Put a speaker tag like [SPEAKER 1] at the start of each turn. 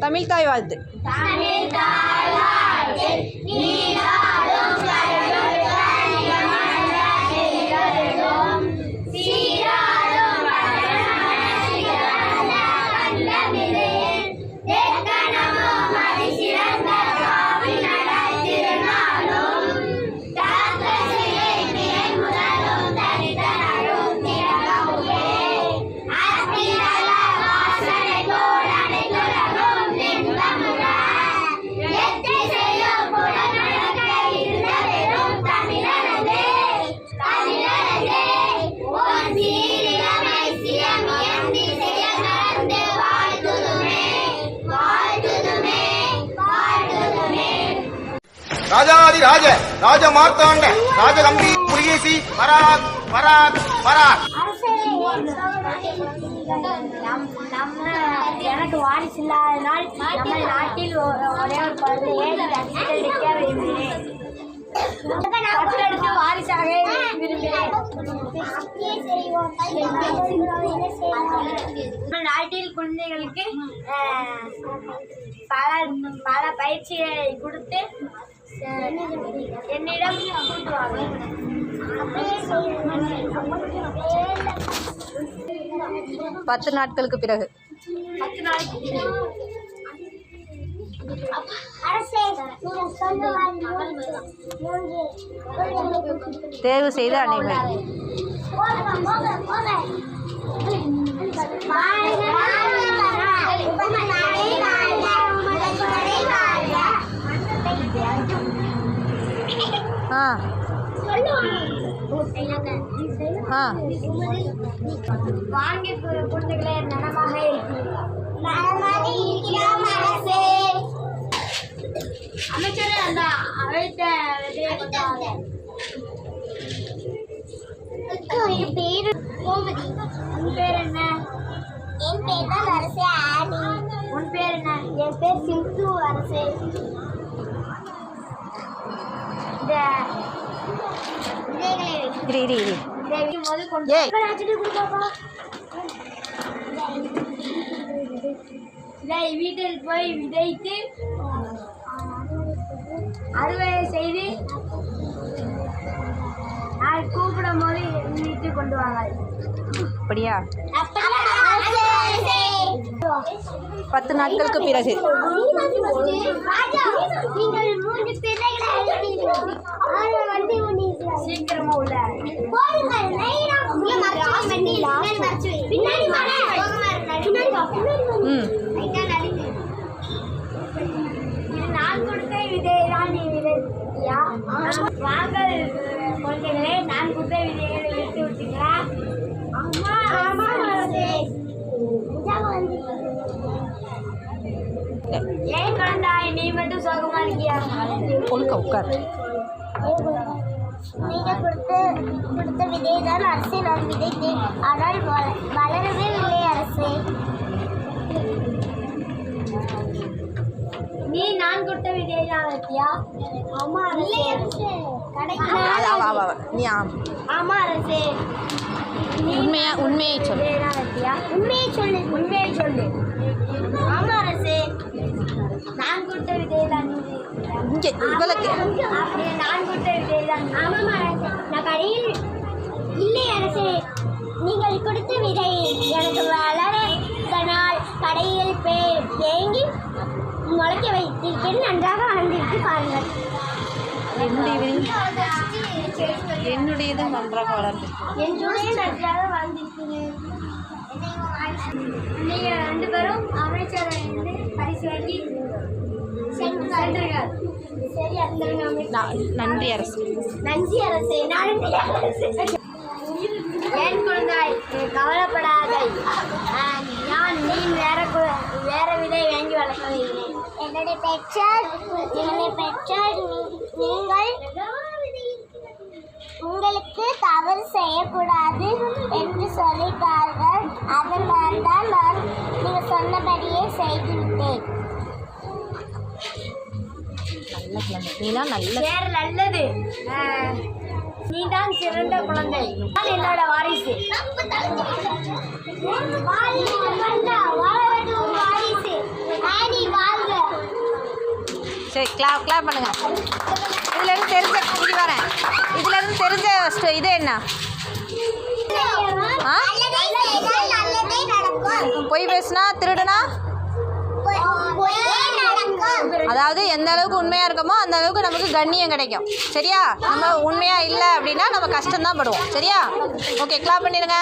[SPEAKER 1] தமிழ் தாய் வாழ்த்து.
[SPEAKER 2] ராஜாதி ராஜ ராஜ மார்த்தாண்ட ராஜகம்பி புலிகேசி பராக் பராக் பராக்.
[SPEAKER 3] எனக்கு வாரிசு இல்லாதனால் நம்ம நாட்டில் ஒரே ஒரு குழந்தையை விரும்புகிறேன். வாரிசாக விரும்புகிறேன். நம்ம நாட்டில் குழந்தைகளுக்கு பல பயிற்சிகளை கொடுத்து என்னிடம் கூட்டுவாங்க.
[SPEAKER 1] 10 நாட்களுக்கு பிறகு தேர்வு செய்த அனைவரும்
[SPEAKER 3] வாங்கி குழந்தைகளே நலமாக அமைச்சரே அந்த அழைத்த பேரு கோமதி. உன் பேர் என்ன? என் பேர் தான் அரசே ஆனி. உன் பேர் என்ன? என் பேர் சிந்து அரசே. வீட்டில் போய் விதைத்து அறுவடை செய்து நான் கூப்பிடும் போது வீட்டு கொண்டு வாங்க.
[SPEAKER 1] அப்படியா? 10 நாட்களுக்கு பிறகு
[SPEAKER 3] சீக்கிரமா உள்ள நான் கொடுத்த விதைதான் நீ விதையா? வாங்கள் குழந்தைகளே, நான் கொடுத்த விதைகளை விட்டு விட்டீங்களா? ஏன் குழந்தாய் நீ மட்டும் சோகமா இருக்கியா?
[SPEAKER 1] உட்கார்.
[SPEAKER 3] நீங்க கொடுத்த விதைதான் அரசே நான் விதைத்தேன். ஆனால் வளரவே இல்லை அரசே. நீ நான் கொடுத்த விதைதான் வைத்தியா? ஆமா அரசே. ஆமா அரசே.
[SPEAKER 1] உண்மையை சொல்லு.
[SPEAKER 3] உண்மையை சொல்லு. ஆமா அரசே. நான் கொடுத்த விதைதான் நான் கொடுத்த விதைதான். ஆமாம் அரசே. நான் கடையில் இல்லை அரசே. நீங்கள் கொடுத்த விதை எனக்கு வளரதனால் கடையில் தேங்கி முளைக்க வைத்திருக்கேன். நன்றாக வளர்ந்திருக்கு பாருங்கள்.
[SPEAKER 1] என்னுடையதும் நன்றாக வளர்ந்திருக்கு.
[SPEAKER 3] நன்றாக வளர்ந்திருக்கிறேன். நீங்கள் 2 பேரும் அமைச்சரை பரிசு வாங்கி சென்றீர்கள். சரி,
[SPEAKER 1] நன்றி அரசு.
[SPEAKER 3] நன்றி அரசே. ஏன் குழந்தாய் கவலைப்படாதே. நீ வேற விதை வாங்கி வளர்க்க வைக்கிறேன். என்னுடைய பெற்றார் நீங்கள் உங்களுக்கு தவறு செய்யக்கூடாது என்று சொல்லிட்டார்கள். அதனால் தான் நான் நீங்கள் சொன்னபடியே செய்துவிட்டேன். நல்லது. நீதான் சிறந்த குழந்தை. என்னோட வாரிசு. வாரிசு
[SPEAKER 1] சரி கிளாப் பண்ணுங்க. இதுலேருந்து தெரிஞ்ச இங்கே வரேன். இதுலேருந்து தெரிஞ்ச இது என்ன? ஆ பொய் பேசுனா திருடுனா அதாவது எந்த அளவுக்கு உண்மையாக இருக்கமோ அந்த அளவுக்கு நமக்கு கண்ணியம் கிடைக்கும். சரியா? நம்ம உண்மையாக இல்லை அப்படின்னா நம்ம கஷ்டம்தான் படுவோம். சரியா? ஓகே கிளாப் பண்ணிடுங்க.